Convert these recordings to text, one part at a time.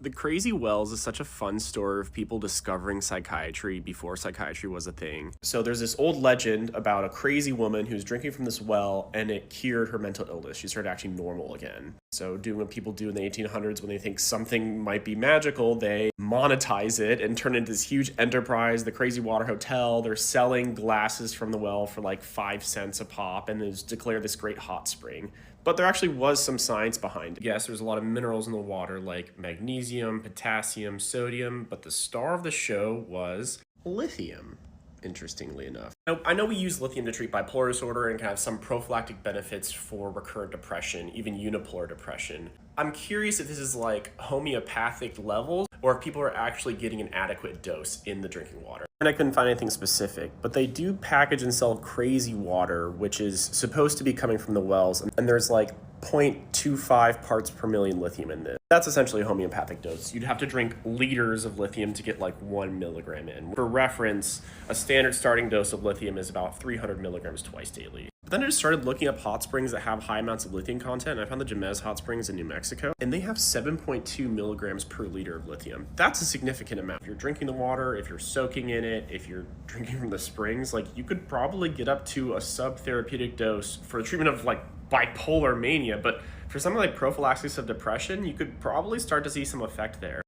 The Crazy Wells is such a fun story of people discovering psychiatry before psychiatry was a thing. So there's this old legend about a crazy woman who's drinking from this well and it cured her mental illness. She started acting normal again. So doing what people do in the 1800s when they think something might be magical, they monetize it and turn it into this huge enterprise, the Crazy Water Hotel. They're selling glasses from the well for like 5 cents a pop and it's declared this great hot spring. But there actually was some science behind it. Yes, there's a lot of minerals in the water like magnesium, potassium, sodium, but the star of the show was lithium, interestingly enough. Now, I know we use lithium to treat bipolar disorder and can have some prophylactic benefits for recurrent depression, even unipolar depression. I'm curious if this is like homeopathic levels or if people are actually getting an adequate dose in the drinking water. And I couldn't find anything specific, but they do package and sell Crazy Water, which is supposed to be coming from the wells, and there's like 0.25 parts per million lithium in this. That's essentially a homeopathic dose. You'd have to drink liters of lithium to get like 1 milligram in. For reference, a standard starting dose of lithium is about 300 milligrams twice daily. But then I just started looking up hot springs that have high amounts of lithium content, and I found the Jemez hot springs in New Mexico, and they have 7.2 milligrams per liter of lithium. That's a significant amount. If you're drinking the water, if you're soaking in it, if you're drinking from the springs, like you could probably get up to a sub-therapeutic dose for the treatment of like bipolar mania, but for something like prophylaxis of depression, you could probably start to see some effect there.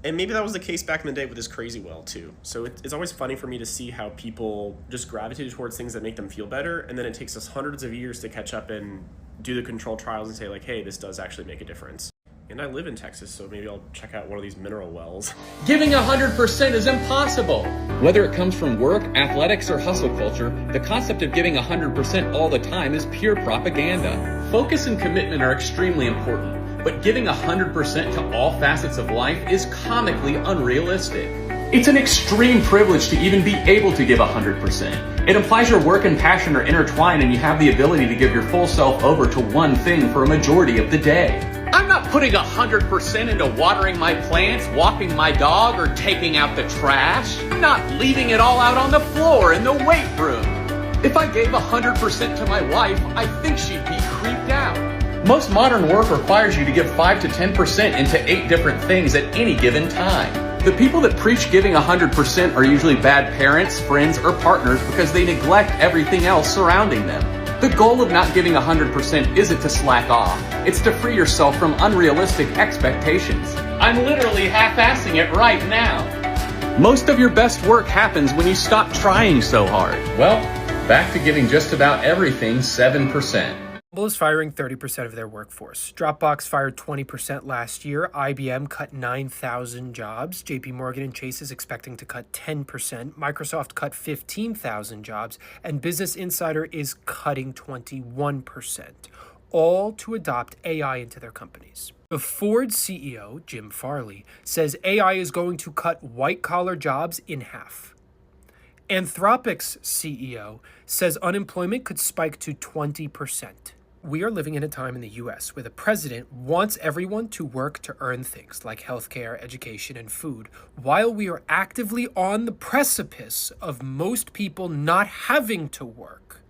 And maybe that was the case back in the day with this Crazy Well too. So it's always funny for me to see how people just gravitate towards things that make them feel better, and then it takes us hundreds of years to catch up and do the controlled trials and say like, hey, this does actually make a difference. And I live in Texas, so maybe I'll check out one of these mineral wells. Giving 100% is impossible. Whether it comes from work, athletics, or hustle culture, the concept of giving 100% all the time is pure propaganda. Focus and commitment are extremely important, but giving 100% to all facets of life is comically unrealistic. It's an extreme privilege to even be able to give 100%. It implies your work and passion are intertwined and you have the ability to give your full self over to one thing for a majority of the day. I'm not putting 100% into watering my plants, walking my dog, or taking out the trash. I'm not leaving it all out on the floor in the weight room. If I gave 100% to my wife, I think she'd be creeped out. Most modern work requires you to give 5 to 10% into 8 different things at any given time. The people that preach giving 100% are usually bad parents, friends, or partners because they neglect everything else surrounding them. The goal of not giving 100% isn't to slack off. It's to free yourself from unrealistic expectations. I'm literally half-assing it right now. Most of your best work happens when you stop trying so hard. Well, back to giving just about everything 7%. Google is firing 30% of their workforce. Dropbox fired 20% last year. IBM cut 9,000 jobs. JP Morgan and Chase is expecting to cut 10%. Microsoft cut 15,000 jobs. And Business Insider is cutting 21%, all to adopt AI into their companies. The Ford CEO, Jim Farley, says AI is going to cut white-collar jobs in half. Anthropic's CEO says unemployment could spike to 20%. We are living in a time in the US where the president wants everyone to work to earn things like healthcare, education, and food, while we are actively on the precipice of most people not having to work.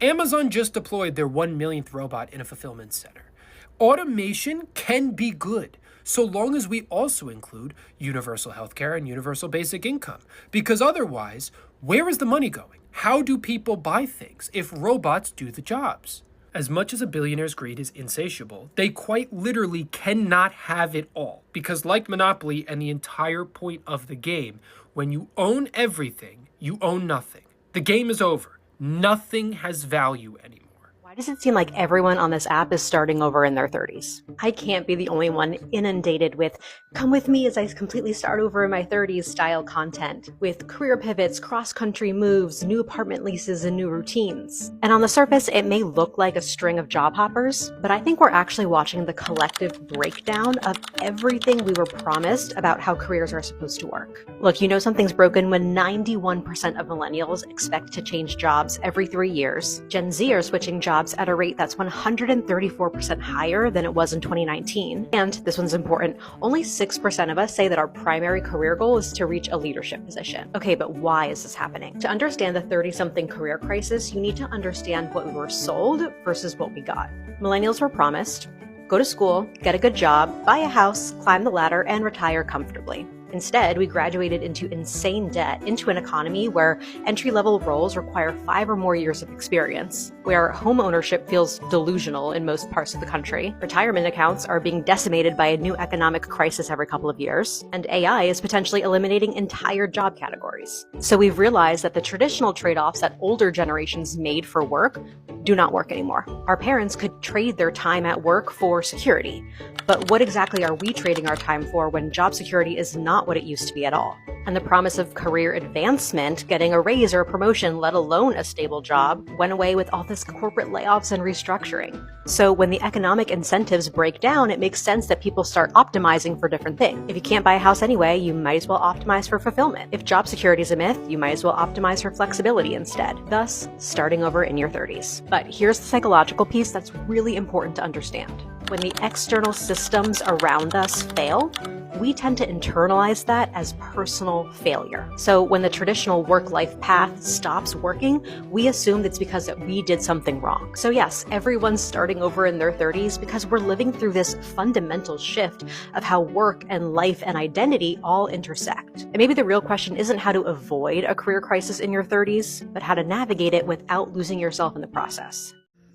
Amazon just deployed their 1 millionth robot in a fulfillment center. Automation can be good, so long as we also include universal healthcare and universal basic income, because otherwise, where is the money going? How do people buy things if robots do the jobs? As much as a billionaire's greed is insatiable, they quite literally cannot have it all. Because like Monopoly and the entire point of the game, when you own everything, you own nothing. The game is over. Nothing has value anymore. Why does it seem like everyone on this app is starting over in their 30s? I can't be the only one inundated with come with me as I completely start over in my 30s style content, with career pivots, cross-country moves, new apartment leases, and new routines. And on the surface, it may look like a string of job hoppers, but I think we're actually watching the collective breakdown of everything we were promised about how careers are supposed to work. Look, you know something's broken when 91% of millennials expect to change jobs every 3 years. Gen Z are switching jobs at a rate that's 134% higher than it was in 2019. And this one's important, only 6% of us say that our primary career goal is to reach a leadership position. Okay, but why is this happening? To understand the 30-something career crisis, you need to understand what we were sold versus what we got. Millennials were promised go to school, get a good job, buy a house, climb the ladder, and retire comfortably. Instead, we graduated into insane debt, into an economy where entry-level roles require 5 or more years of experience, where home ownership feels delusional in most parts of the country, retirement accounts are being decimated by a new economic crisis every couple of years, and AI is potentially eliminating entire job categories. So we've realized that the traditional trade-offs that older generations made for work do not work anymore. Our parents could trade their time at work for security, but what exactly are we trading our time for when job security is not what it used to be at all? And the promise of career advancement, getting a raise or a promotion, let alone a stable job, went away with all this corporate layoffs and restructuring. So when the economic incentives break down, it makes sense that people start optimizing for different things. If you can't buy a house anyway, you might as well optimize for fulfillment. If job security is a myth, you might as well optimize for flexibility instead, thus starting over in your 30s. But here's the psychological piece that's really important to understand. When the external systems around us fail, we tend to internalize that as personal failure. So when the traditional work-life path stops working, we assume it's because that we did something wrong. So yes, everyone's starting over in their 30s because we're living through this fundamental shift of how work and life and identity all intersect. And maybe the real question isn't how to avoid a career crisis in your 30s, but how to navigate it without losing yourself in the process.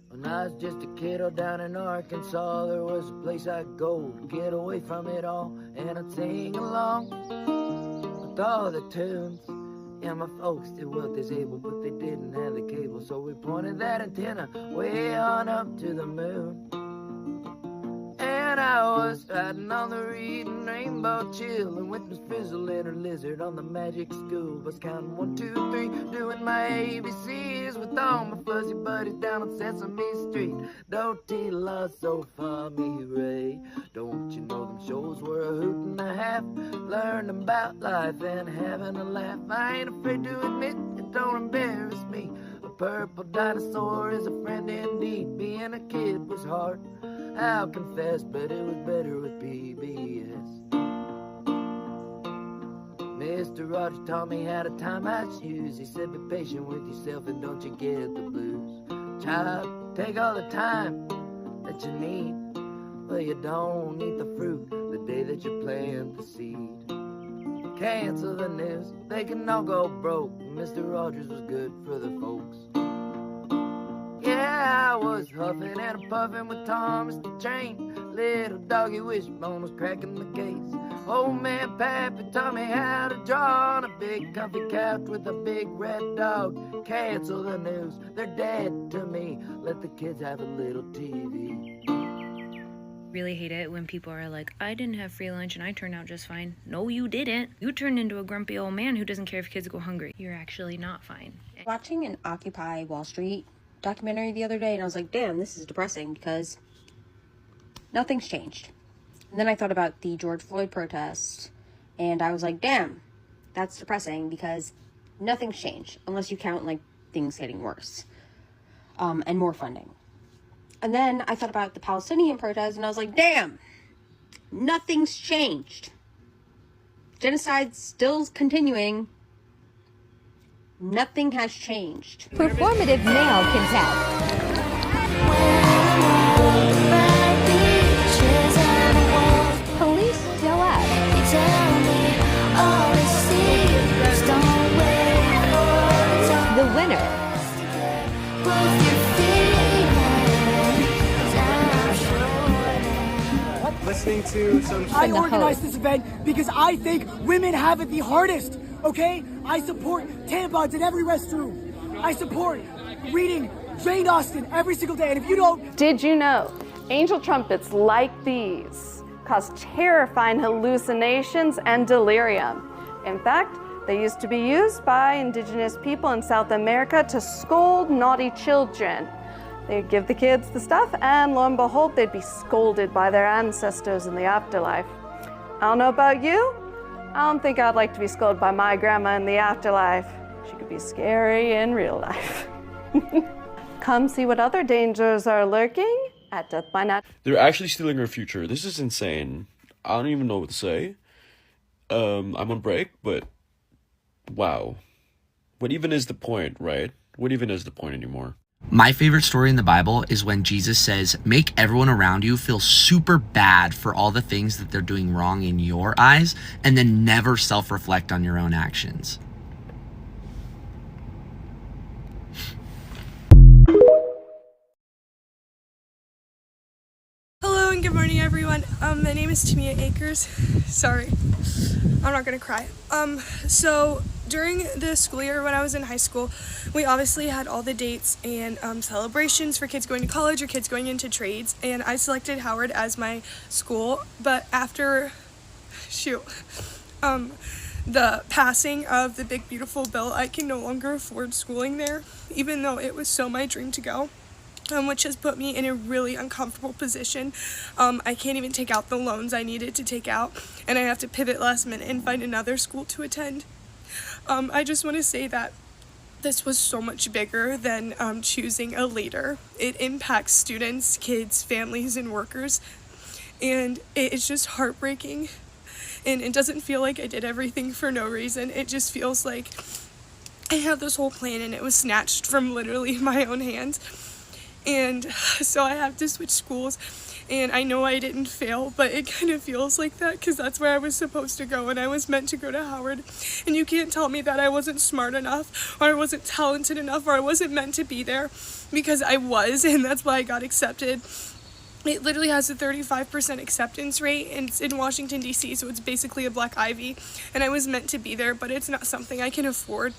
When I was just a kiddo down in Arkansas, there was a place I'd go to get away from it all, and I'd sing along with all the tunes. Yeah, my folks, they were disabled, but they didn't have the cable, so we pointed that antenna way on up to the moon. And I was riding on the reading rainbow, chilling with Miss Frizzle and her lizard on the magic school bus, counting 1, 2, 3, doing my ABCs with all my fuzzy buddies down on Sesame Street. Do ti la so fa mi re. Don't you know them shows were a hoot and a half, learning about life and having a laugh. I ain't afraid to admit it, don't embarrass me. A purple dinosaur is a friend indeed. Being a kid was hard, I'll confess, but it was better with PBS. Mr. Rogers taught me how to tie my shoes. He said, be patient with yourself and don't you get the blues. Child, take all the time that you need, but you don't eat the fruit the day that you plant the seed. Cancel the news, they can all go broke. Mr. Rogers was good for the folks. Yeah, I was huffing and puffing with Thomas the Train. Little doggy Wishbone was cracking the case. Old man Pappy taught me how to draw on a big comfy couch with a big red dog. Cancel the news, they're dead to me. Let the kids have a little TV. Really hate it when people are like, I didn't have free lunch and I turned out just fine. No, you didn't. You turned into a grumpy old man who doesn't care if kids go hungry. You're actually not fine. Watching an Occupy Wall Street documentary the other day, and I was like, damn, this is depressing because nothing's changed. And then I thought about the George Floyd protest, and I was like, damn, that's depressing because nothing's changed unless you count like things getting worse and more funding. And then I thought about the Palestinian protest, and I was like, damn, nothing's changed. Genocide's still continuing. Nothing has changed. Performative male contempt. Police still up. The winner. Listening to some... I organized this event because I think women have it the hardest, okay? I support tampons in every restroom. I support reading Jane Austen every single day, and if you don't... Did you know angel trumpets like these cause terrifying hallucinations and delirium? In fact, they used to be used by indigenous people in South America to scold naughty children. They'd give the kids the stuff, and lo and behold, they'd be scolded by their ancestors in the afterlife. I don't know about you, I don't think I'd like to be scolded by my grandma in the afterlife. She could be scary in real life. Come see what other dangers are lurking at Death by Nat. They're actually stealing our future. This is insane. I don't even know what to say. I'm on break, but wow. What even is the point, right? What even is the point anymore? My favorite story in the Bible is when Jesus says, make everyone around you feel super bad for all the things that they're doing wrong in your eyes, and then never self-reflect on your own actions. Hello and good morning, everyone. My name is Tamia Akers. Sorry, I'm not gonna cry. So during the school year when I was in high school, we obviously had all the dates and celebrations for kids going to college or kids going into trades, and I selected Howard as my school. But after, the passing of the big beautiful bill, I can no longer afford schooling there, even though it was so my dream to go. Which has put me in a really uncomfortable position. I can't even take out the loans I needed to take out, and I have to pivot last minute and find another school to attend. I just want to say that this was so much bigger than choosing a leader. It impacts students, kids, families, and workers, and it's just heartbreaking. And it doesn't feel like I did everything for no reason. It just feels like I had this whole plan and it was snatched from literally my own hands. And so I have to switch schools, and I know I didn't fail, but it kind of feels like that because that's where I was supposed to go, and I was meant to go to Howard. And you can't tell me that I wasn't smart enough, or I wasn't talented enough, or I wasn't meant to be there, because I was, and that's why I got accepted. It literally has a 35% acceptance rate, and it's in Washington, D.C., so it's basically a Black Ivy, and I was meant to be there, but it's not something I can afford.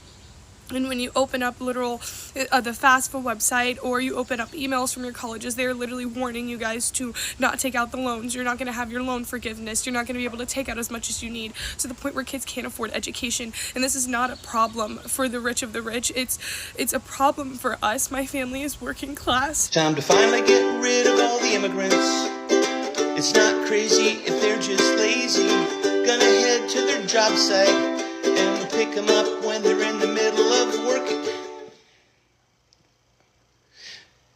And when you open up the FAFSA website, or you open up emails from your colleges, they're literally warning you guys to not take out the loans. You're not going to have your loan forgiveness. You're not going to be able to take out as much as you need, to the point where kids can't afford education. And this is not a problem for the rich of the rich. It's a problem for us. My family is working class. Time to finally get rid of all the immigrants. It's not crazy if they're just lazy. Gonna head to their job site, and we'll pick them up when they're in the middle of working.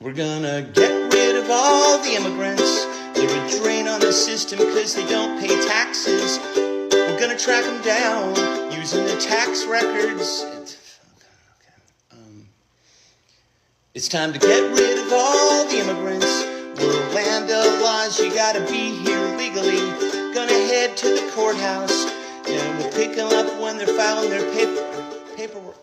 We're gonna get rid of all the immigrants. They're a drain on the system because they don't pay taxes. We're gonna track them down using the tax records. It's time to get rid of all the immigrants. We're a land of laws, you gotta be here legally. Gonna head to the courthouse, and we'll pick them up when they're filing their paperwork.